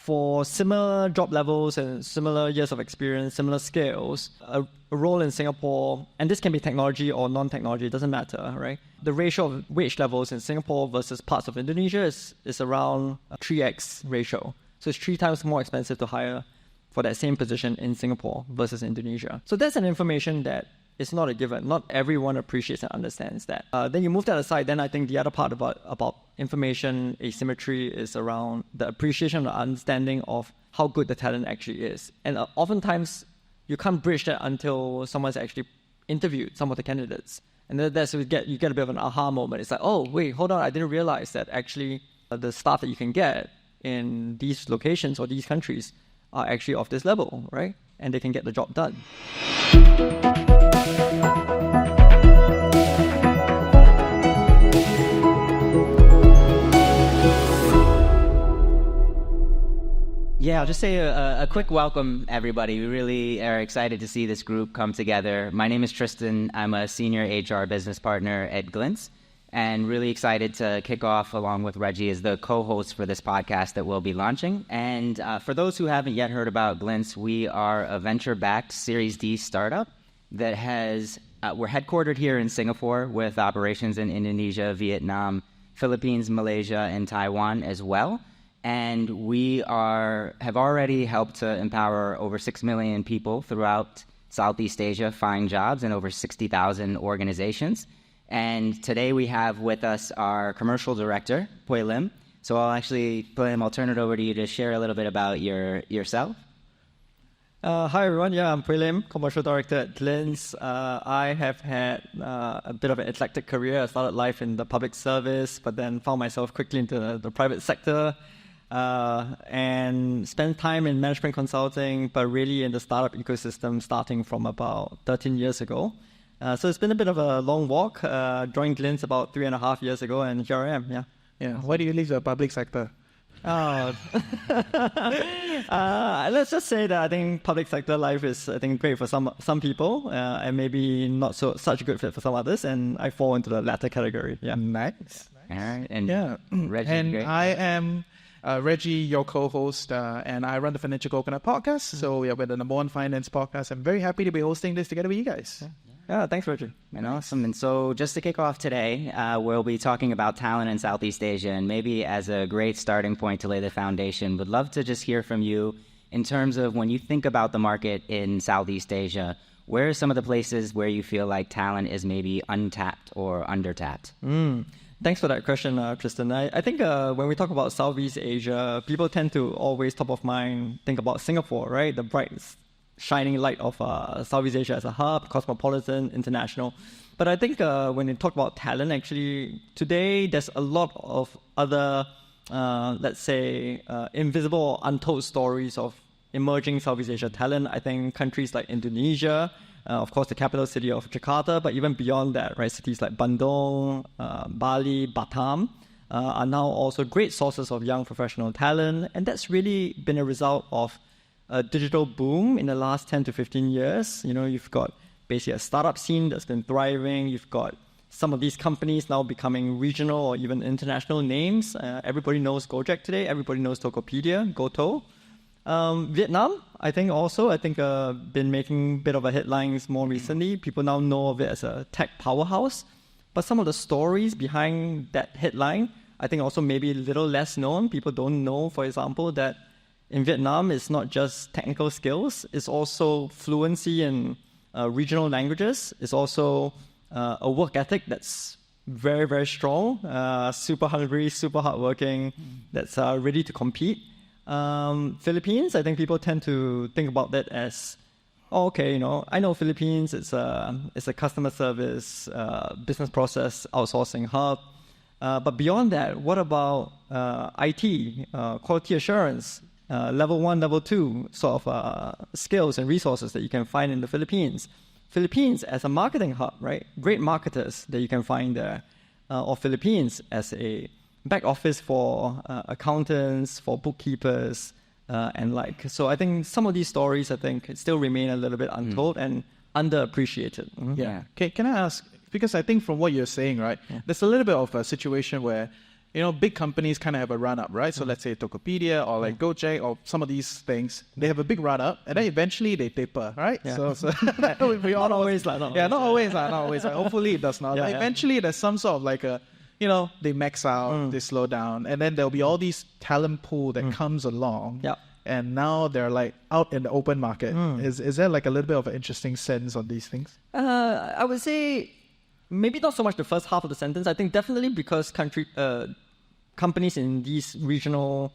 for similar job levels and similar years of experience, similar skills, a role in Singapore, and this can be technology or non-technology, it doesn't matter, right? The ratio of wage levels in Singapore versus parts of Indonesia is around a 3x ratio. So it's 3 times more expensive to hire for that same position in Singapore versus Indonesia. So that's an information that is not a given. Not everyone appreciates and understands that. Then you move that aside, then I think the other part about information asymmetry is around the appreciation or understanding of how good the talent actually is. And oftentimes, you can't bridge that until someone's actually interviewed some of the candidates. And then you get a bit of an aha moment. It's like, oh, wait, hold on, I didn't realize that actually the staff that you can get in these locations or these countries are actually of this level, right? And they can get the job done. Yeah, I'll just say a quick welcome, everybody. We really are excited to see this group come together. My name is Tristan. I'm a senior HR business partner at Glints, and really excited to kick off along with Reggie as the co-host for this podcast that we'll be launching. And for those who haven't yet heard about Glints, we are a venture-backed Series D startup that we're headquartered here in Singapore with operations in Indonesia, Vietnam, Philippines, Malaysia, and Taiwan as well. And we have already helped to empower over 6 million people throughout Southeast Asia find jobs in over 60,000 organizations. And today we have with us our commercial director, Puay. So I'll turn it over to you to share a little bit about yourself. Hi everyone, I'm Puay, commercial director at Glints. I have had a bit of an eclectic career. I started life in the public service, but then found myself quickly into the private sector. And spent time in management consulting, but really in the startup ecosystem starting from about 13 years ago. So it's been a bit of a long walk. Joined Glints about 3.5 years ago, and here I am, Yeah. Why do you leave the public sector? Let's just say that I think public sector life is, I think, great for some people, and maybe not such a good fit for some others, and I fall into the latter category. Yeah. Nice. All right. And Reggie, and great. I am Reggie, your co-host, and I run the Financial Coconut podcast. So we're the #1 finance podcast. I'm very happy to be hosting this together with you guys. Yeah, thanks, Reggie. And awesome. And so just to kick off today, we'll be talking about talent in Southeast Asia, and maybe as a great starting point to lay the foundation, would love to just hear from you in terms of when you think about the market in Southeast Asia, where are some of the places where you feel like talent is maybe untapped or undertapped? Thanks for that question, Tristan. I think when we talk about Southeast Asia, people tend to always top of mind think about Singapore, right? The bright, shining light of Southeast Asia as a hub, cosmopolitan, international. But I think when you talk about talent, actually, today there's a lot of other, let's say, invisible or untold stories of emerging Southeast Asia talent. I think countries like Indonesia, of course, the capital city of Jakarta, but even beyond that, right, cities like Bandung, Bali, Batam are now also great sources of young professional talent. And that's really been a result of a digital boom in the last 10 to 15 years. You know, you've got basically a startup scene that's been thriving. You've got some of these companies now becoming regional or even international names. Everybody knows Gojek today. Everybody knows Tokopedia, Goto. Vietnam, I think been making a bit of a headlines more recently. People now know of it as a tech powerhouse. But some of the stories behind that headline, I think also maybe a little less known. People don't know, for example, that in Vietnam, it's not just technical skills. It's also fluency in regional languages. It's also a work ethic that's very, very strong, super hungry, super hardworking, that's ready to compete. Philippines, I think people tend to think about that as, I know Philippines, it's a customer service, business process outsourcing hub. But beyond that, what about IT, quality assurance, level 1, level 2 sort of skills and resources that you can find in the Philippines? Philippines as a marketing hub, right? Great marketers that you can find there. Or Philippines as a back office for accountants, for bookkeepers, and like. So I think some of these stories, still remain a little bit untold and underappreciated. Yeah. Okay, can I ask, because I think from what you're saying, right, there's a little bit of a situation where big companies kind of have a run-up, right? So let's say Tokopedia or like Gojek or some of these things, they have a big run-up and then eventually they taper, right? Yeah. So we all Not always like that. not always. Like, hopefully it does not. Yeah, But yeah. eventually there's some sort of like a, they max out, they slow down, and then there'll be all these talent pool that comes along. Yeah. And now they're like out in the open market. Is there like a little bit of an interesting sense on these things? I would say maybe not so much the first half of the sentence. I think definitely because companies in these regional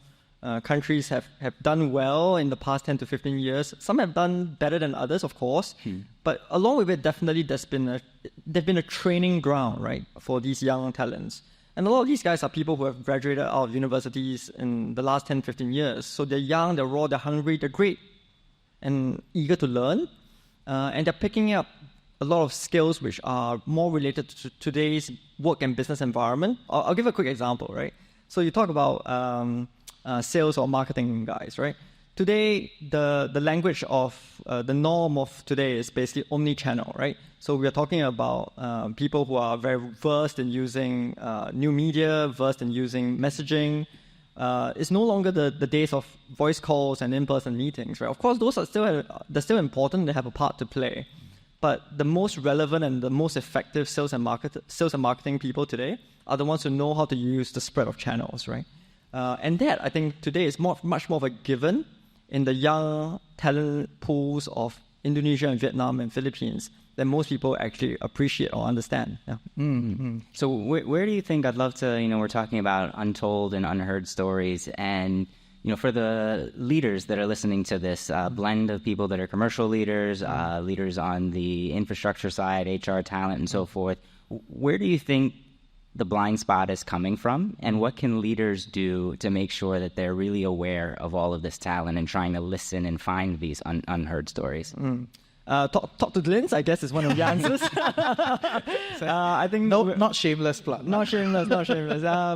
countries have done well in the past 10 to 15 years. Some have done better than others, of course. But along with it, definitely there's been a training ground, right, for these young talents. And a lot of these guys are people who have graduated out of universities in the last 10, 15 years. So they're young, they're raw, they're hungry, they're great and eager to learn. And they're picking up a lot of skills which are more related to today's work and business environment. I'll give a quick example, right? So you talk about sales or marketing guys, right? Today, the language of the norm of today is basically omni-channel, right? So we are talking about people who are very versed in using new media, versed in using messaging. It's no longer the days of voice calls and in-person meetings, right? Of course, those are they're still important. They have a part to play. But the most relevant and the most effective sales and marketing people today are the ones who know how to use the spread of channels, right? And that, I think, today is much more of a given in the young talent pools of Indonesia and Vietnam and Philippines than most people actually appreciate or understand. Yeah. Mm-hmm. So where do you think, I'd love to, we're talking about untold and unheard stories, and for the leaders that are listening to this blend of people that are commercial leaders, leaders on the infrastructure side, HR, talent, and so forth, where do you think the blind spot is coming from, and what can leaders do to make sure that they're really aware of all of this talent and trying to listen and find these unheard stories? Talk to Glintz, I guess, is one of the answers. I think not shameless plug. Not shameless.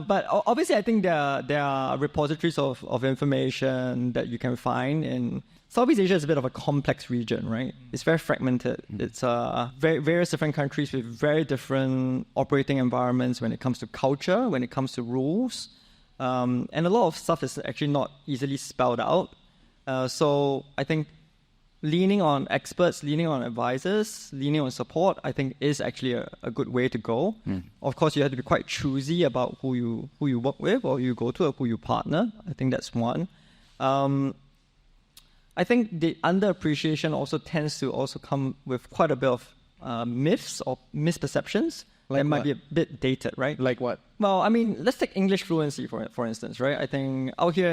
But obviously, I think there are repositories of information that you can find. In Southeast Asia is a bit of a complex region, right? It's very fragmented. It's various different countries with very different operating environments when it comes to culture, when it comes to rules, and a lot of stuff is actually not easily spelled out. So I think leaning on experts, leaning on advisors, leaning on support, I think is actually a good way to go. Of course, you have to be quite choosy about who you work with or you go to or who you partner. I think that's one. I think the underappreciation also tends to also come with quite a bit of myths or misperceptions. Like that might what? be a bit dated, right? Like what? Well, I mean, let's take English fluency for instance, right? I think out here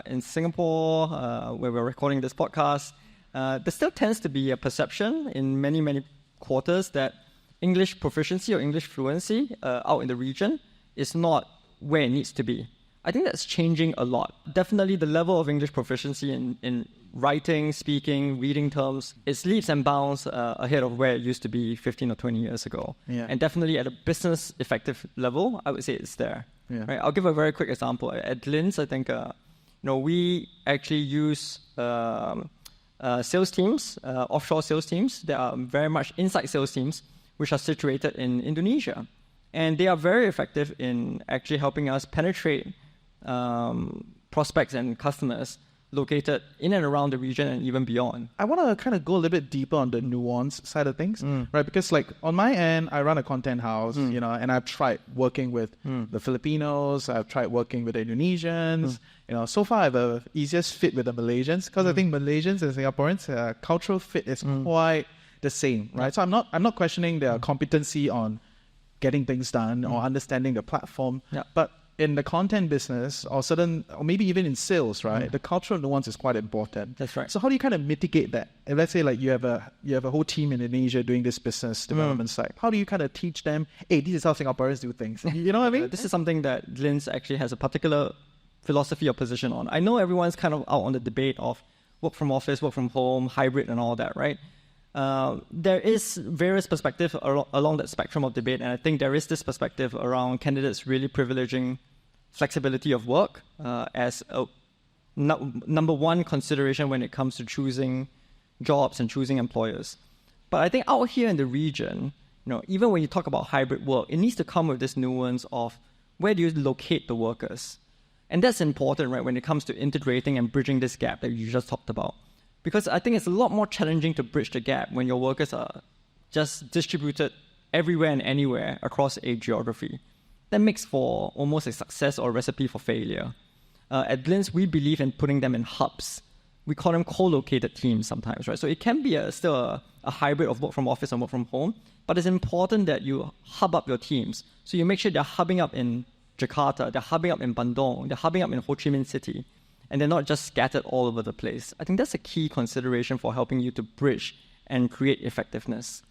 in Singapore, where we're recording this podcast, there still tends to be a perception in many quarters that English proficiency or English fluency out in the region is not where it needs to be. I think that's changing a lot. Definitely the level of English proficiency in writing, speaking, reading terms, it's leaps and bounds ahead of where it used to be 15 or 20 years ago. Yeah. And definitely at a business effective level, I would say it's there. Yeah. Right? I'll give a very quick example. At Linz, I think we actually use sales teams, offshore sales teams. They are very much inside sales teams, which are situated in Indonesia. And they are very effective in actually helping us penetrate prospects and customers located in and around the region and even beyond. I want to kind of go a little bit deeper on the nuance side of things, right? Because like on my end, I run a content house, and I've tried working with the Filipinos, I've tried working with the Indonesians. So far I have a easiest fit with the Malaysians because I think Malaysians and Singaporeans, cultural fit is quite the same, right? So I'm not questioning their competency on getting things done or understanding the platform, but in the content business or maybe even in sales, right? The cultural nuance is quite important. That's right. So how do you kind of mitigate that? If let's say like you have a whole team in Indonesia doing this business development side, how do you kind of teach them, hey, this is how Singaporeans do things? You know what I mean? This is something that Linz actually has a particular philosophy or position on. I know everyone's kind of out on the debate of work from office, work from home, hybrid and all that, right? There is various perspectives along that spectrum of debate, and I think there is this perspective around candidates really privileging flexibility of work as a number one consideration when it comes to choosing jobs and choosing employers. But I think out here in the region, even when you talk about hybrid work, it needs to come with this nuance of where do you locate the workers? And that's important, right, when it comes to integrating and bridging this gap that you just talked about. Because I think it's a lot more challenging to bridge the gap when your workers are just distributed everywhere and anywhere across a geography. That makes for almost a success or a recipe for failure. At Glints, we believe in putting them in hubs. We call them co-located teams sometimes, right? So it can be still a hybrid of work from office and work from home, but it's important that you hub up your teams. So you make sure they're hubbing up in Jakarta, they're hubbing up in Bandung, they're hubbing up in Ho Chi Minh City, and they're not just scattered all over the place. I think that's a key consideration for helping you to bridge and create effectiveness.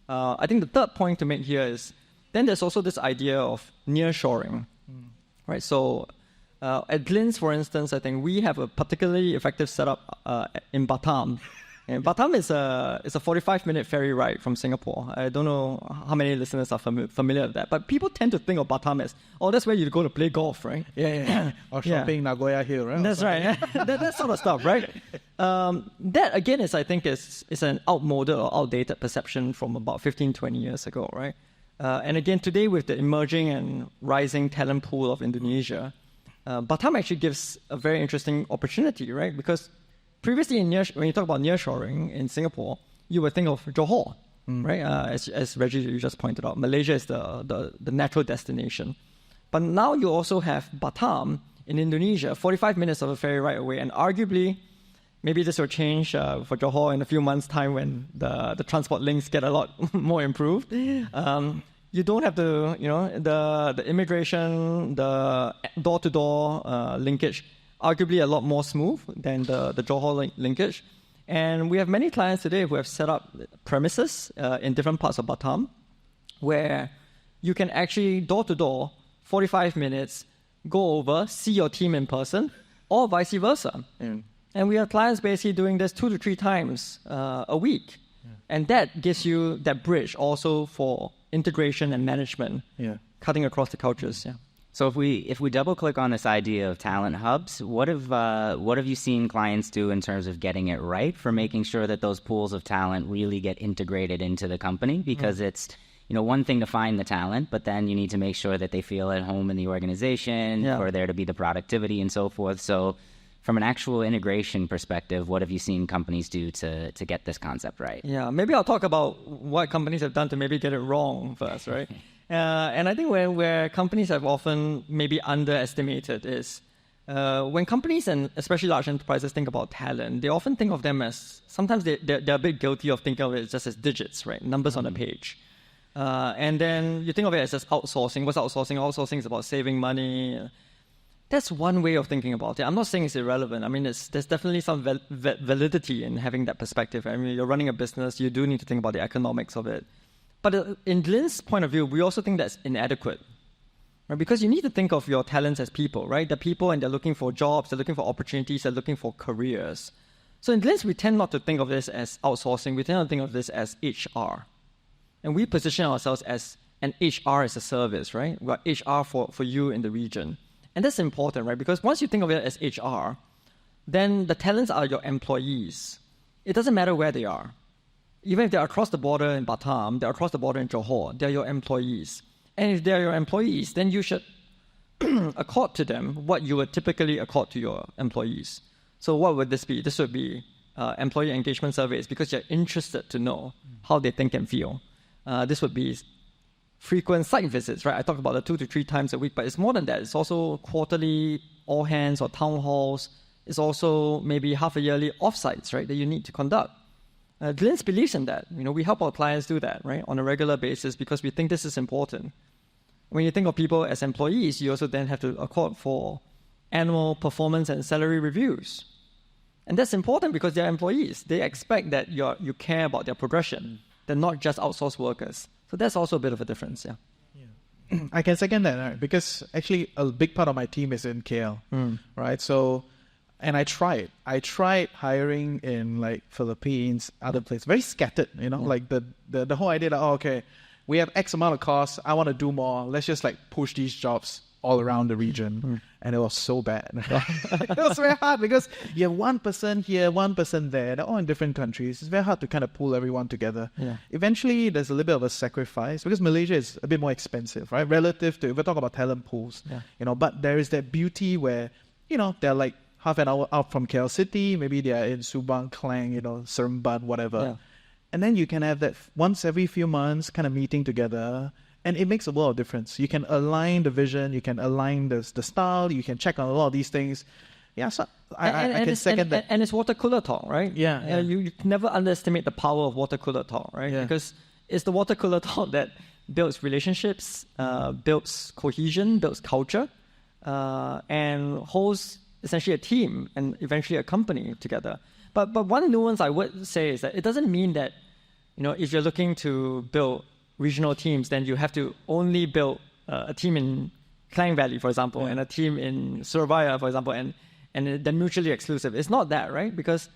I think the third point to make here is, then there's also this idea of nearshoring, right? So at Glints, for instance, I think we have a particularly effective setup in Batam. And Batam is a 45-minute ferry ride from Singapore. I don't know how many listeners are familiar with that, but people tend to think of Batam as, oh, that's where you go to play golf, right? Yeah. Or shopping Nagoya Hill, right? That's right. that sort of stuff, right? That, again, I think is an outmoded or outdated perception from about 15, 20 years ago, right? And again, today with the emerging and rising talent pool of Indonesia, Batam actually gives a very interesting opportunity, right? Because previously, when you talk about nearshoring in Singapore, you would think of Johor, right? As Reggie, you just pointed out, Malaysia is the natural destination. But now you also have Batam in Indonesia, 45 minutes of a ferry ride away, and arguably, maybe this will change for Johor in a few months' time when the transport links get a lot more improved. You don't have to, the immigration, the door-to-door linkage, arguably a lot more smooth than the Johor linkage. And we have many clients today who have set up premises in different parts of Batam where you can actually door-to-door, 45 minutes, go over, see your team in person, or vice versa. And we have clients basically doing this 2 to 3 times a week. And that gives you that bridge also for integration and management, cutting across the cultures. So if we double click on this idea of talent hubs, what have you seen clients do in terms of getting it right for making sure that those pools of talent really get integrated into the company? Because it's one thing to find the talent, but then you need to make sure that they feel at home in the organization for there to be the productivity and so forth. So from an actual integration perspective, what have you seen companies do to get this concept right? Yeah, maybe I'll talk about what companies have done to maybe get it wrong first, right? And I think where companies have often maybe underestimated is when companies and especially large enterprises think about talent, they often think of them as, sometimes they're a bit guilty of thinking of it just as digits, right? Numbers on a page. And then you think of it as just outsourcing. What's outsourcing? Outsourcing is about saving money. That's one way of thinking about it. I'm not saying it's irrelevant. I mean, there's definitely some validity in having that perspective. I mean, you're running a business, you do need to think about the economics of it. But in Glints' point of view, we also think that's inadequate, right? Because you need to think of your talents as people, right? They're people and they're looking for jobs, they're looking for opportunities, they're looking for careers. So in Glints, we tend not to think of this as outsourcing. We tend to think of this as HR. And we position ourselves as an HR as a service, right? We're HR for you in the region. And that's important, right? Because once you think of it as HR, then the talents are your employees. It doesn't matter where they are. Even if they're across the border in Batam, they're across the border in Johor, they're your employees. And if they're your employees, then you should accord to them what you would typically accord to your employees. So what would this be? This would be employee engagement surveys because you're interested to know how they think and feel. This would be frequent site visits, right? I talk about the 2 to 3 times a week, but it's more than that. It's also quarterly all hands or town halls. It's also maybe half a yearly offsites, right, that you need to conduct. Glints believes in that. We help our clients do that, right, on a regular basis because we think this is important. When you think of people as employees, you also then have to accord for annual performance and salary reviews. And that's important because they're employees. They expect that you care about their progression. They're not just outsourced workers. So that's also a bit of a difference, I can second that, right? Because actually a big part of my team is in KL, right? So, and I tried hiring in like Philippines, other places, very scattered, like the whole idea that, we have X amount of costs, I want to do more, let's just like push these jobs all around the region. And it was so bad. It was very hard because you have one person here, one person there. They're all in different countries. It's very hard to kind of pull everyone together. Yeah. Eventually, there's a little bit of a sacrifice because Malaysia is a bit more expensive, right? Relative to, if we talk about talent pools, but there is that beauty where, they're like half an hour out from KL City. Maybe they're in Subang, Klang, Seremban, whatever. Yeah. And then you can have that once every few months kind of meeting together. And it makes a world of difference. You can align the vision, you can align the style, you can check on a lot of these things. Yeah, so I can second that. And it's water cooler talk, right? Yeah. You can never underestimate the power of water cooler talk, right? Yeah. Because it's the water cooler talk that builds relationships, builds cohesion, builds culture, and holds essentially a team and eventually a company together. But one nuance I would say is that it doesn't mean that, if you're looking to build regional teams, then you have to only build a team in Klang Valley, for example, and a team in Surabaya, for example, and they're mutually exclusive. It's not that, right? Because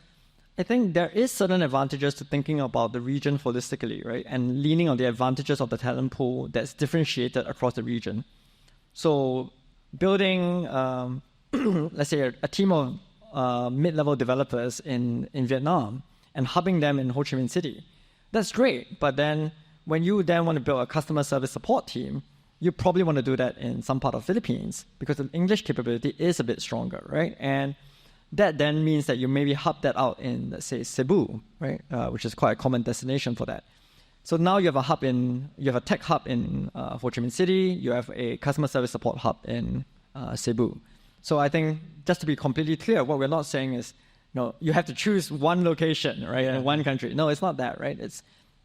I think there is certain advantages to thinking about the region holistically, right? And leaning on the advantages of the talent pool that's differentiated across the region. So building, let's say, a team of mid-level developers in Vietnam and hubbing them in Ho Chi Minh City, that's great. But then when you then want to build a customer service support team, you probably want to do that in some part of Philippines because the English capability is a bit stronger, right? And that then means that you maybe hub that out in, let's say, Cebu, right? Which is quite a common destination for that. So now you have a tech hub in Ho Chi Minh City, you have a customer service support hub in Cebu. So I think just to be completely clear, what we're not saying is, you have to choose one location, right, in one country. No, it's not that, right?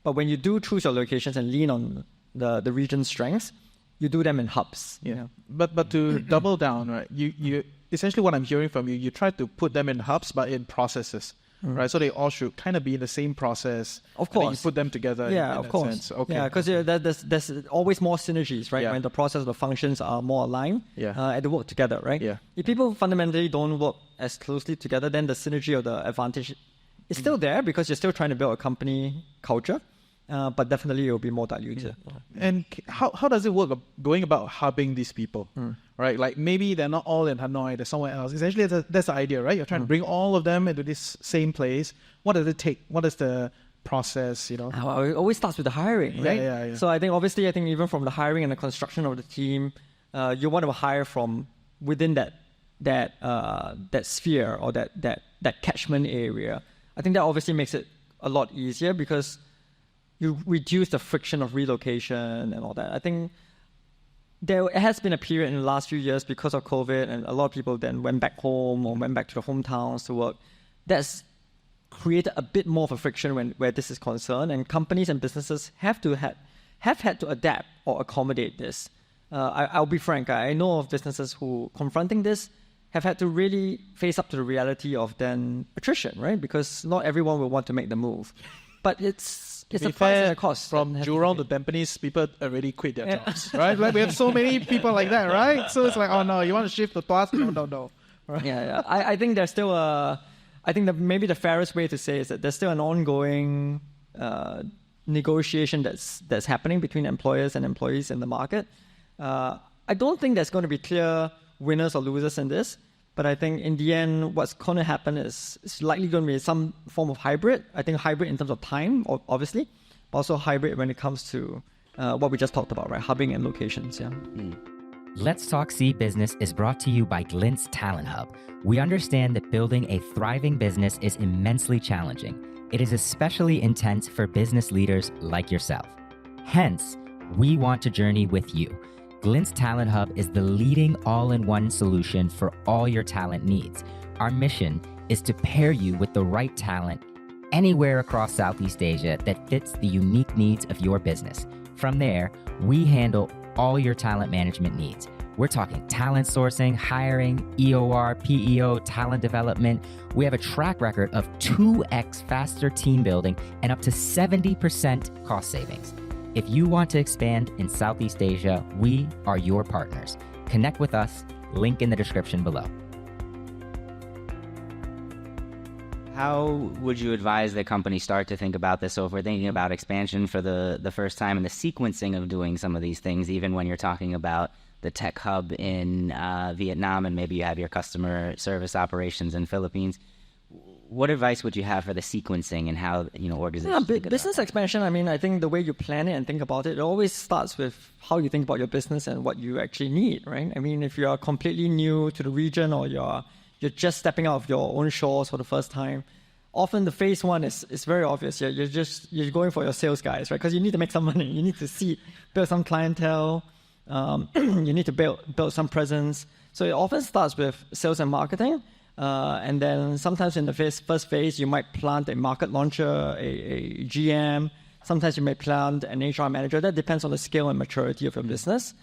But when you do choose your locations and lean on the region's strengths, you do them in hubs. Yeah. But to double down, right? You essentially what I'm hearing from you, you try to put them in hubs, but in processes, right? So they all should kind of be in the same process. Of course. And you put them together. Yeah, in of that course. Sense. Okay. Yeah, because there's always more synergies, right? Yeah. When the process, the functions are more aligned, and they work together, right? Yeah. If people fundamentally don't work as closely together, then the synergy or the advantage is still there because you're still trying to build a company culture. But definitely it will be more diluted. And how does it work going about hubbing these people, right? Like maybe they're not all in Hanoi, they're somewhere else. Essentially, that's the idea, right? You're trying to bring all of them into this same place. What does it take? What is the process, It always starts with the hiring, right? Yeah. So I think even from the hiring and the construction of the team, you want to hire from within that sphere or that catchment area. I think that obviously makes it a lot easier because you reduce the friction of relocation and all that. I think there has been a period in the last few years because of COVID and a lot of people then went back home or went back to their hometowns to work. That's created a bit more of a friction where this is concerned, and companies and businesses have had to adapt or accommodate this. I'll be frank, I know of businesses who confronting this have had to really face up to the reality of then attrition, right? Because not everyone will want to make the move. But it's a price and a cost. From Jurong to Tampines, people already quit their jobs, right? Like we have so many people like that, right? So it's like, oh no, you want to shift to Tuas? No. Right? Yeah. I think there's still I think that maybe the fairest way to say is that there's still an ongoing negotiation that's happening between employers and employees in the market. I don't think there's going to be clear winners or losers in this. But I think in the end, what's going to happen is it's likely going to be some form of hybrid. I think hybrid in terms of time, obviously, but also hybrid when it comes to what we just talked about, right? Hubbing and locations, yeah. Let's Talk See Business is brought to you by Glint's Talent Hub. We understand that building a thriving business is immensely challenging. It is especially intense for business leaders like yourself. Hence, we want to journey with you. Glint's Talent Hub is the leading all-in-one solution for all your talent needs. Our mission is to pair you with the right talent anywhere across Southeast Asia that fits the unique needs of your business. From there, we handle all your talent management needs. We're talking talent sourcing, hiring, EOR, PEO, talent development. We have a track record of 2x faster team building and up to 70% cost savings. If you want to expand in Southeast Asia, we are your partners. Connect with us, link in the description below. How would you advise the company start to think about this? So if we're thinking about expansion for the first time and the sequencing of doing some of these things, even when you're talking about the tech hub in Vietnam, and maybe you have your customer service operations in Philippines. What advice would you have for the sequencing and how organizations? Yeah, business expansion. I mean, I think the way you plan it and think about it, it always starts with how you think about your business and what you actually need, right? I mean, if you are completely new to the region or you're just stepping out of your own shores for the first time, often the phase one is very obvious. You're going for your sales guys, right? Because you need to make some money. You need to build some clientele. You need to build some presence. So it often starts with sales and marketing. And then sometimes in the first phase, you might plant a market launcher, a GM. Sometimes you may plant an HR manager. That depends on the scale and maturity of your business.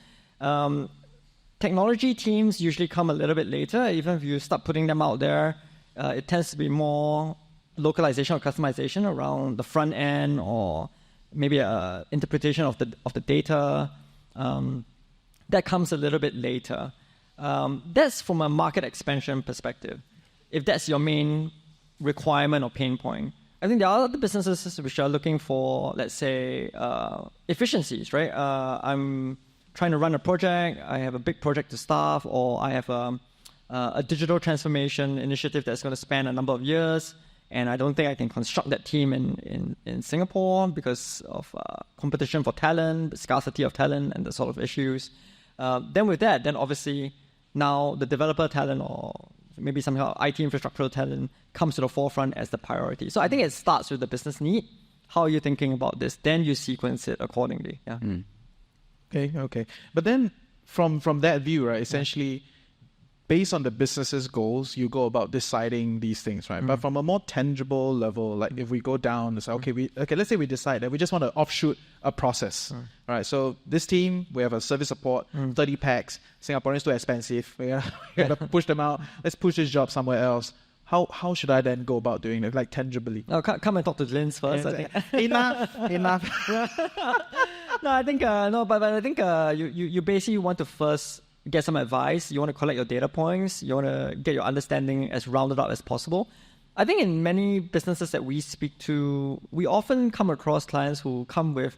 Technology teams usually come a little bit later. Even if you start putting them out there, it tends to be more localization or customization around the front end, or maybe a interpretation of the data. That comes a little bit later. That's from a market expansion perspective. If that's your main requirement or pain point, I think there are other businesses which are looking for, let's say, efficiencies, right? I'm trying to run a project. I have a big project to staff, or I have a digital transformation initiative that's going to span a number of years, and I don't think I can construct that team in Singapore because of competition for talent, scarcity of talent, and the sort of issues. Then with that, then obviously now the developer talent or maybe somehow IT infrastructural talent comes to the forefront as the priority. So I think it starts with the business need. How are you thinking about this? Then you sequence it accordingly. Yeah. Okay. But then from that view, right, essentially, based on the business's goals, you go about deciding these things, right? But from a more tangible level, like if we go down and say, let's say we decide that we just want to offshoot a process, right? So this team, we have a service support, 30 packs, Singaporeans too expensive, we gotta push them out, let's push this job somewhere else. How should I then go about doing it, like tangibly? Oh, come and talk to Linz first. I think. Enough. No, I think but I think you basically want to first get some advice. You want to collect your data points. You want to get your understanding as rounded up as possible. I think in many businesses that we speak to, we often come across clients who come with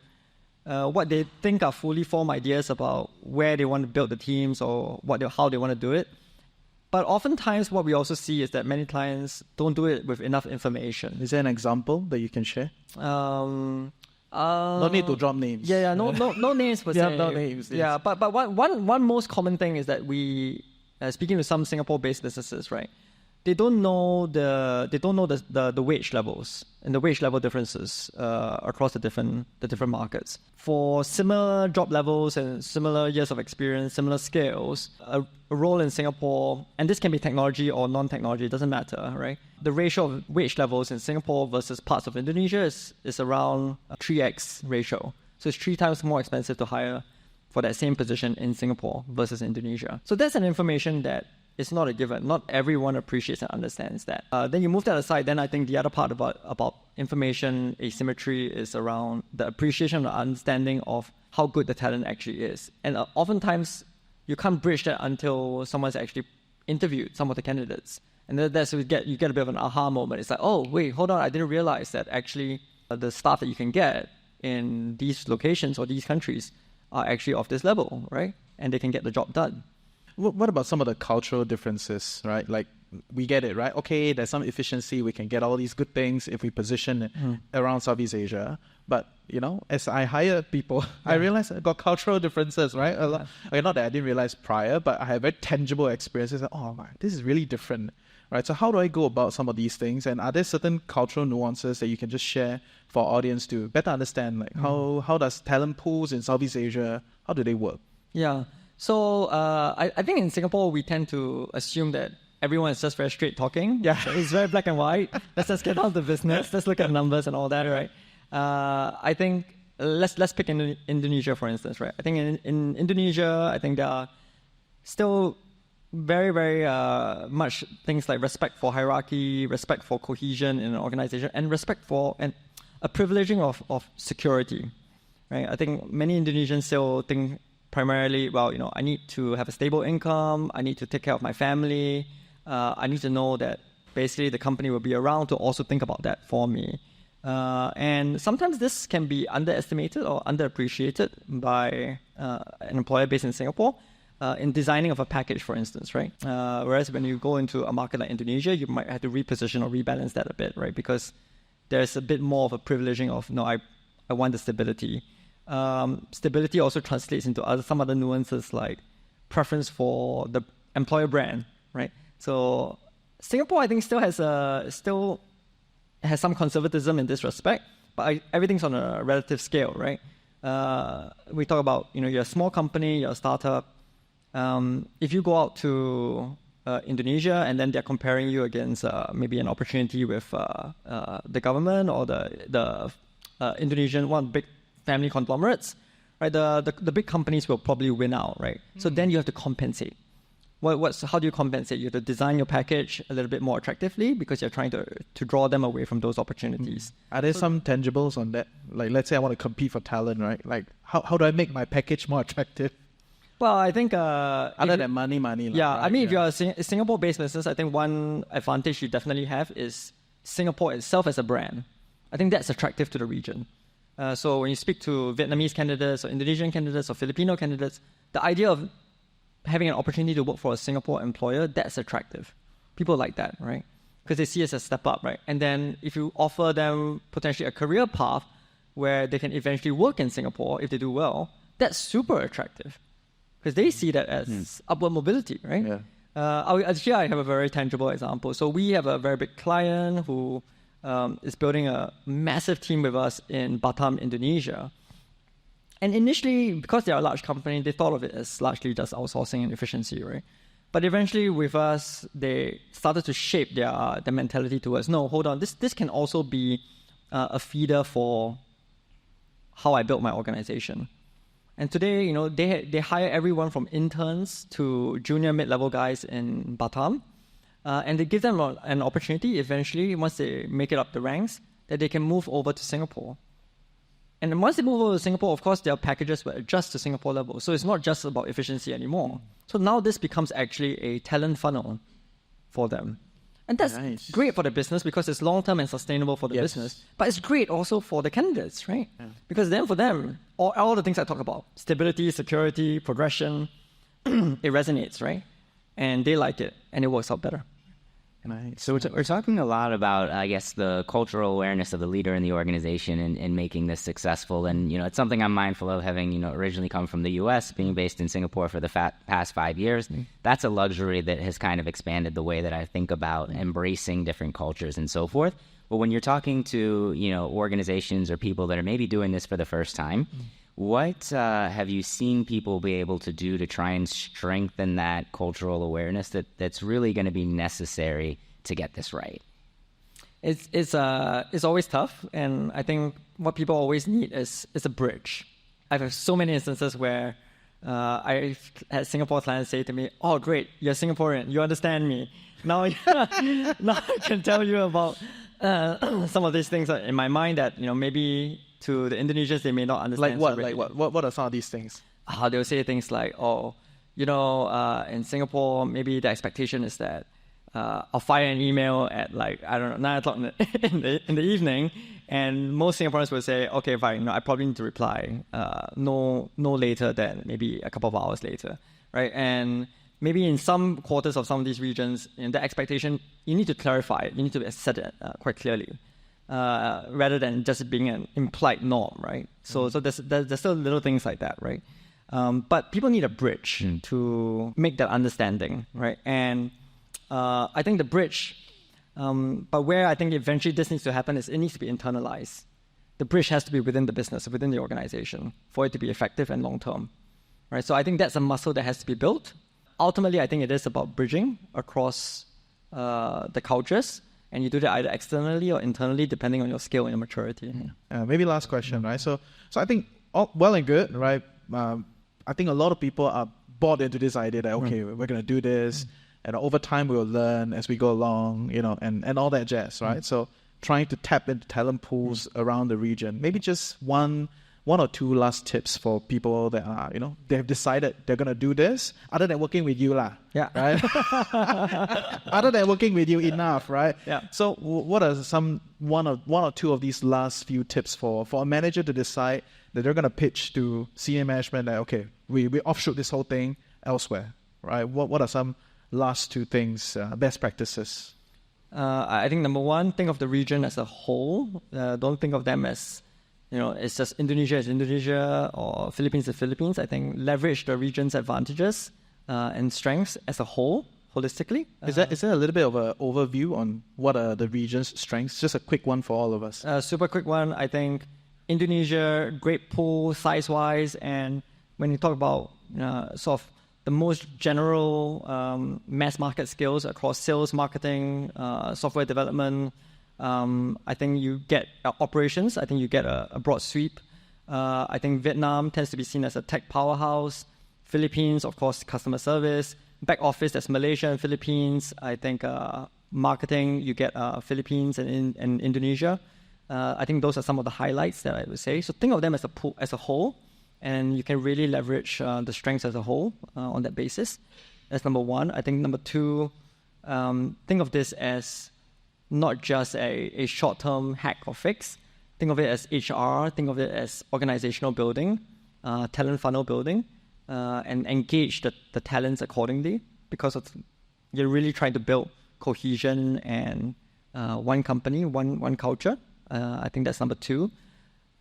what they think are fully formed ideas about where they want to build the teams or how they want to do it. But oftentimes what we also see is that many clients don't do it with enough information. Is there an example that you can share? No need to drop names. Yeah, no names per se. Yeah, no names. Yeah, but one most common thing is that we, speaking to some Singapore-based businesses, right? They don't know the wage levels and the wage level differences across the different markets. For similar job levels and similar years of experience, similar skills, a role in Singapore, and this can be technology or non-technology, it doesn't matter, right? The ratio of wage levels in Singapore versus parts of Indonesia is around a 3x ratio. So it's 3 times more expensive to hire for that same position in Singapore versus Indonesia. So that's an information that it's not a given. Not everyone appreciates and understands that. Then you move that aside, then I think the other part about information asymmetry is around the appreciation or understanding of how good the talent actually is. And oftentimes, you can't bridge that until someone's actually interviewed some of the candidates. And that's where you get a bit of an aha moment. It's like, oh, wait, hold on, I didn't realize that actually the staff that you can get in these locations or these countries are actually of this level, right? And they can get the job done. What about some of the cultural differences, right? Like, we get it, right? Okay, there's some efficiency. We can get all these good things if we position it around Southeast Asia. But, as I hire people, I realize I got cultural differences, right? Okay, not that I didn't realize prior, but I have very tangible experiences. Like, oh, my, this is really different, right? So how do I go about some of these things? And are there certain cultural nuances that you can just share for our audience to better understand, like how does talent pools in Southeast Asia, how do they work? Yeah. So I think in Singapore, we tend to assume that everyone is just very straight talking. Yeah. So it's very black and white. Let's just get down to business. Let's look at numbers and all that, right? I think let's pick Indonesia, for instance, right? I think in Indonesia, I think there are still very, very much things like respect for hierarchy, respect for cohesion in an organization, and respect for and a privileging of security, right? I think many Indonesians still think primarily, well, I need to have a stable income. I need to take care of my family. I need to know that basically the company will be around to also think about that for me. And sometimes this can be underestimated or underappreciated by an employer based in Singapore. in designing of a package, for instance, right? Whereas when you go into a market like Indonesia, you might have to reposition or rebalance that a bit, right? Because there's a bit more of a privileging of, no, I want the stability. Stability also translates into some other nuances like preference for the employer brand, right? So Singapore, I think, still has some conservatism in this respect, but everything's on a relative scale, right? We talk about, you're a small company, you're a startup. If you go out to Indonesia and then they're comparing you against maybe an opportunity with the government or the Indonesian big family conglomerates, right? The big companies will probably win out, right? So then you have to compensate. How do you compensate? You have to design your package a little bit more attractively because you're trying to draw them away from those opportunities. Are there some tangibles on that? Like, let's say I want to compete for talent, right? Like, how do I make my package more attractive? Well, I think... other than money. Yeah, right? I mean, if you're a Singapore-based business, I think one advantage you definitely have is Singapore itself as a brand. I think that's attractive to the region. So when you speak to Vietnamese candidates or Indonesian candidates or Filipino candidates, the idea of having an opportunity to work for a Singapore employer, that's attractive. People like that, right? Because they see it as a step up, right? And then if you offer them potentially a career path where they can eventually work in Singapore if they do well, that's super attractive. Because they see that as upward mobility, right? Yeah. Actually, I have a very tangible example. So we have a very big client who is building a massive team with us in Batam, Indonesia. And initially, because they are a large company, they thought of it as largely just outsourcing and efficiency, right? But eventually, with us, they started to shape their mentality towards, no, hold on, this can also be a feeder for how I built my organization. And today, they hire everyone from interns to junior mid-level guys in Batam, and they give them an opportunity eventually, once they make it up the ranks, that they can move over to Singapore. And then once they move over to Singapore, of course, their packages will adjust to Singapore level. So it's not just about efficiency anymore. So now this becomes actually a talent funnel for them. And that's great for the business because it's long-term and sustainable for the business. But it's great also for the candidates, right? Yeah. Because then for them, all the things I talk about, stability, security, progression, it resonates, right? And they like it, and it works out better. Nice. So we're talking a lot about, I guess, the cultural awareness of the leader in the organization and making this successful. And, it's something I'm mindful of, having, originally come from the U.S., being based in Singapore for the past 5 years. That's a luxury that has kind of expanded the way that I think about embracing different cultures and so forth. But when you're talking to, organizations or people that are maybe doing this for the first time, what have you seen people be able to do to try and strengthen that cultural awareness that's really going to be necessary to get this right? It's always tough, and I think what people always need is a bridge. I've had so many instances where I've had Singapore clients say to me, "Oh, great, you're Singaporean, you understand me. Now, now I can tell you about some of these things in my mind that maybe." To the Indonesians, they may not understand. What are some of these things? They'll say things like, in Singapore, maybe the expectation is that I'll fire an email at 9 o'clock in the evening, and most Singaporeans will say, okay, fine, I probably need to reply no later than maybe a couple of hours later, right? And maybe in some quarters of some of these regions, in the expectation, you need to clarify it. You need to set it quite clearly. Rather than just being an implied norm, right? So there's still little things like that, right? But people need a bridge to make that understanding, right? And I think the bridge, but where I think eventually this needs to happen is it needs to be internalized. The bridge has to be within the business, within the organization, for it to be effective and long-term, right? So I think that's a muscle that has to be built. Ultimately, I think it is about bridging across the cultures. And you do that either externally or internally, depending on your scale and your maturity. Maybe last question, right? So I think well and good, right? I think a lot of people are bought into this idea that, okay, we're going to do this, and over time we'll learn as we go along, and all that jazz, right? So trying to tap into talent pools around the region. Maybe just one or two last tips for people that are, they have decided they're going to do this, other than working with you, yeah, right? Other than working with you enough, right? Yeah. So what are one or two of these last few tips for a manager to decide that they're going to pitch to senior management that, okay, we offshoot this whole thing, elsewhere, right? What are some last two things, best practices? I think number one, think of the region as a whole. Don't think of them as, it's just Indonesia is Indonesia or Philippines is Philippines. I think leverage the region's advantages and strengths as a whole, holistically. Is there a little bit of an overview on what are the region's strengths? Just a quick one for all of us. Super quick one. I think Indonesia, great pool size-wise, and when you talk about sort of the most general mass market skills across sales, marketing, software development, I think you get operations. I think you get a broad sweep. I think Vietnam tends to be seen as a tech powerhouse. Philippines, of course, customer service. Back office, that's Malaysia and Philippines. I think marketing, you get Philippines and Indonesia. I think those are some of the highlights that I would say. So think of them as a whole, and you can really leverage the strengths as a whole on that basis. That's number one. I think number two, think of this as not just a short-term hack or fix. Think of it as HR. Think of it as organizational building, talent funnel building, and engage the talents accordingly, because you're really trying to build cohesion and one company, one culture. I think that's number two.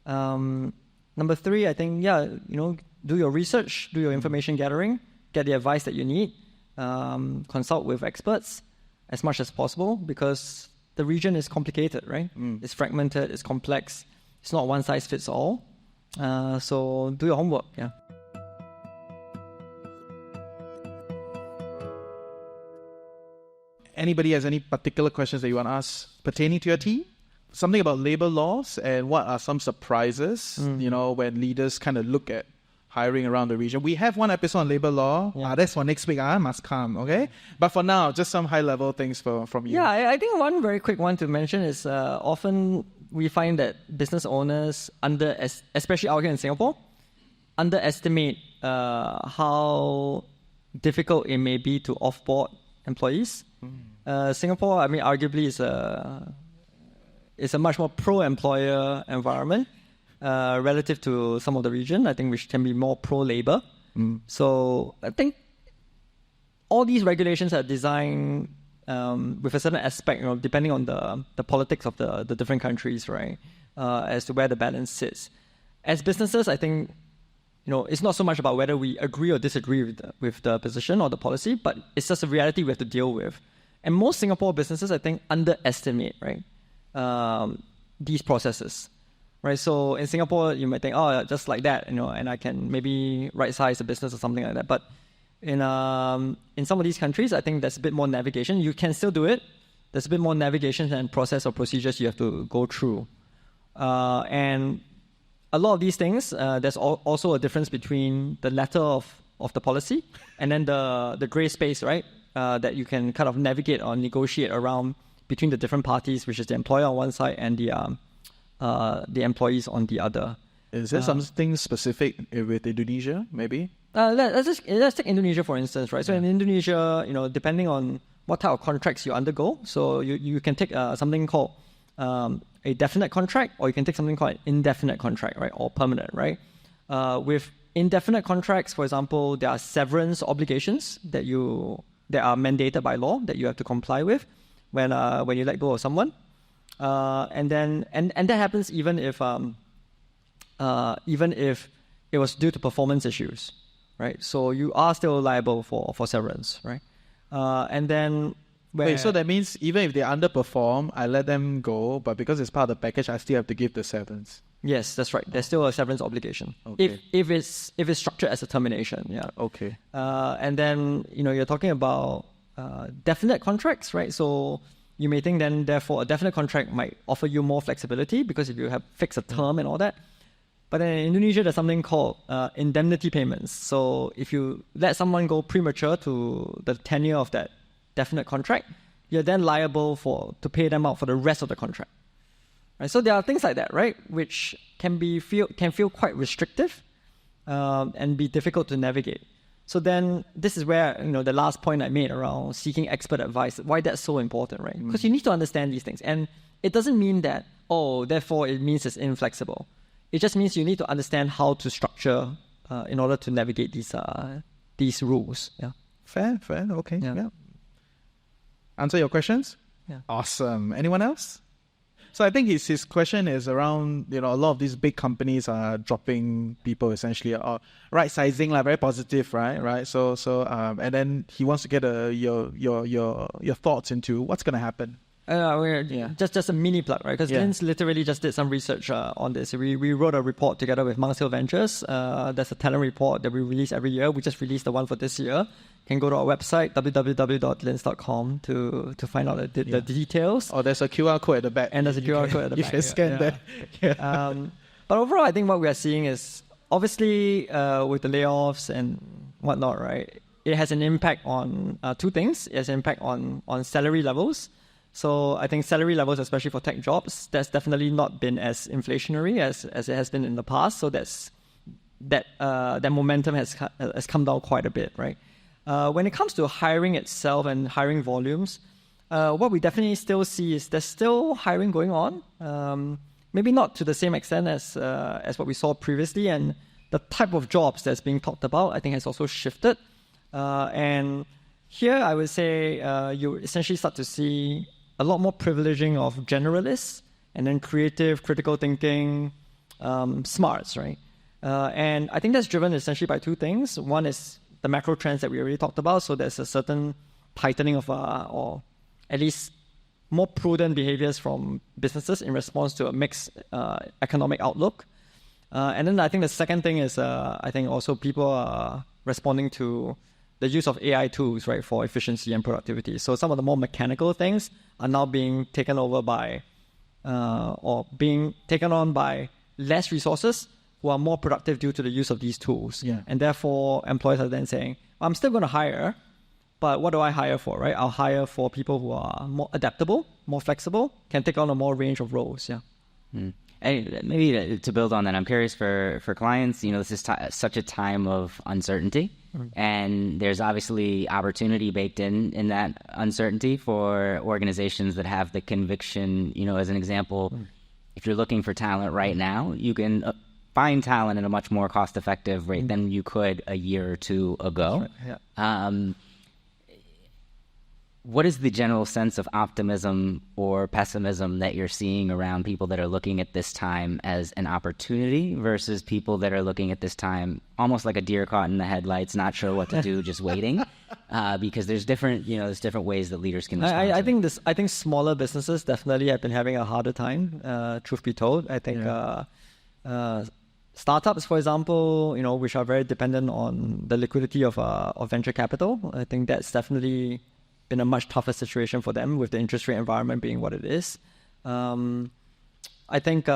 Number three, I think, do your research, do your information gathering, get the advice that you need, consult with experts as much as possible, because the region is complicated, right? It's fragmented, it's complex. It's not one size fits all. So do your homework, yeah. Anybody has any particular questions that you want to ask pertaining to your team? Something about labor laws, and what are some surprises, when leaders kind of look at hiring around the region. We have one episode on labor law. Yeah. That's for next week. Must come, okay? But for now, just some high-level things from you. Yeah, I think one very quick one to mention is often we find that business owners, especially out here in Singapore, underestimate how difficult it may be to offboard employees. Singapore, I mean, arguably is a much more pro-employer environment relative to some of the region. I think we can be more pro-labor. So I think all these regulations are designed with a certain aspect, depending on the politics of the different countries, right? As to where the balance sits. As businesses, I think, it's not so much about whether we agree or disagree with the position or the policy, but it's just a reality we have to deal with. And most Singapore businesses, I think, underestimate, right, these processes, right? So in Singapore, you might think, just like that, and I can maybe right-size the business or something like that. But in some of these countries, I think there's a bit more navigation. You can still do it. There's a bit more navigation and process or procedures you have to go through. And a lot of these things, there's also a difference between the letter of the policy and then the gray space, right? That you can kind of navigate or negotiate around between the different parties, which is the employer on one side and the employees on the other. Is there something specific with Indonesia, maybe? Let's take Indonesia, for instance, right? So in Indonesia, depending on what type of contracts you undergo, so you can take something called a definite contract, or you can take something called an indefinite contract, right? Or permanent, right? With indefinite contracts, for example, there are severance obligations that are mandated by law that you have to comply with when you let go of someone, and that happens even if it was due to performance issues, right? So you are still liable for severance, right? And then wait, so that means even if they underperform, I let them go, but because it's part of the package, I still have to give the severance. Yes, that's right. There's still a severance obligation. Okay. If it's structured as a termination, yeah. Okay. And then you're talking about definite contracts, right? So you may think then therefore a definite contract might offer you more flexibility because if you have fixed a term and all that. But then in Indonesia, there's something called indemnity payments. So if you let someone go premature to the tenure of that definite contract, you're then liable to pay them out for the rest of the contract. Right? So there are things like that, right, which can feel quite restrictive and be difficult to navigate. So then this is where the last point I made around seeking expert advice, why that's so important, right? Because you need to understand these things, and it doesn't mean that therefore it means it's inflexible. It just means you need to understand how to structure in order to navigate these these rules. Yeah. Fair. Okay. Yeah. Yeah. Answer your questions? Yeah. Awesome. Anyone else? So I think his question is around, a lot of these big companies are dropping people essentially, or right sizing, like very positive, right? So and then he wants to get your thoughts into what's going to happen. Just a mini plug, right? Because Glint's literally just did some research on this. We wrote a report together with Monks Hill Ventures. That's a talent report that we release every year. We just released the one for this year. You can go to our website, www.glintz.com, to find out the details. Oh, there's a QR code at the back. And there's a QR code at the back. You can scan that. Yeah. But overall, I think what we are seeing is, obviously, with the layoffs and whatnot, right? It has an impact on two things. It has an impact on salary levels. So I think salary levels, especially for tech jobs, that's definitely not been as inflationary as it has been in the past. So that momentum has come down quite a bit, right? When it comes to hiring itself and hiring volumes, what we definitely still see is there's still hiring going on. Maybe not to the same extent as what we saw previously, and the type of jobs that's being talked about, I think, has also shifted. And here, I would say you essentially start to see a lot more privileging of generalists and then creative, critical thinking, smarts, right? And I think that's driven essentially by two things. One is the macro trends that we already talked about. So there's a certain tightening of, or at least more prudent behaviors from businesses in response to a mixed economic outlook. And then I think the second thing is, I think also people are responding to the use of AI tools, right, for efficiency and productivity. So some of the more mechanical things are now being taken over by, or being taken on by less resources who are more productive due to the use of these tools. Yeah. And therefore, employers are then saying, I'm still going to hire, but what do I hire for, right? I'll hire for people who are more adaptable, more flexible, can take on a more range of roles, yeah. And maybe to build on that, I'm curious for clients, this is such a time of uncertainty. And there's obviously opportunity baked in that uncertainty for organizations that have the conviction, as an example, if you're looking for talent right now, you can find talent at a much more cost-effective rate than you could a year or two ago. Right. Yeah. What is the general sense of optimism or pessimism that you're seeing around people that are looking at this time as an opportunity versus people that are looking at this time almost like a deer caught in the headlights, not sure what to do, just waiting? Because there's different ways that leaders can respond. I think smaller businesses definitely have been having a harder time. Truth be told, I think startups, for example, which are very dependent on the liquidity of venture capital, I think that's definitely been a much tougher situation for them with the interest rate environment being what it is. I think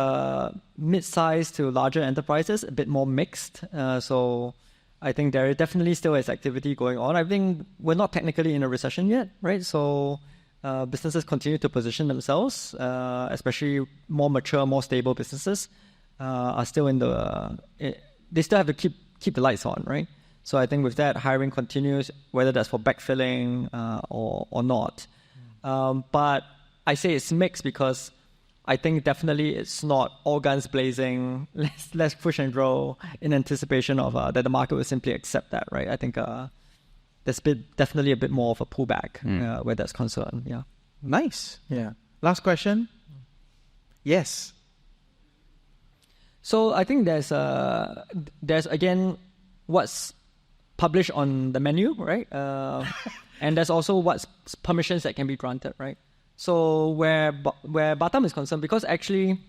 mid-sized to larger enterprises, a bit more mixed. So I think there definitely still is activity going on. I think we're not technically in a recession yet, right? So businesses continue to position themselves, especially more mature, more stable businesses are still they still have to keep the lights on, right? So I think with that, hiring continues, whether that's for backfilling or not. But I say it's mixed because I think definitely it's not all guns blazing, let's push and grow in anticipation of that the market will simply accept that, right? I think there's definitely a bit more of a pullback where that's concerned, yeah. Nice. Yeah. Last question. Yes. So I think there's again what's published on the menu, right? And there's also what's permissions that can be granted, right? So where Batam is concerned, because actually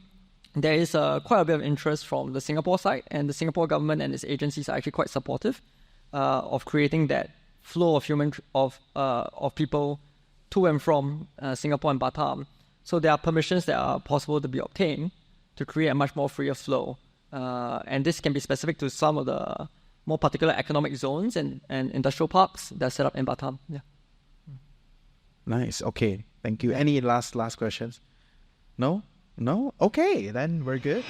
there is quite a bit of interest from the Singapore side, and the Singapore government and its agencies are actually quite supportive of creating that flow of people to and from Singapore and Batam. So there are permissions that are possible to be obtained to create a much more freer flow. And this can be specific to some of the more particular economic zones and industrial parks that are set up in Batam. Yeah. Nice. Okay. Thank you. Any last questions? No? Okay, then we're good.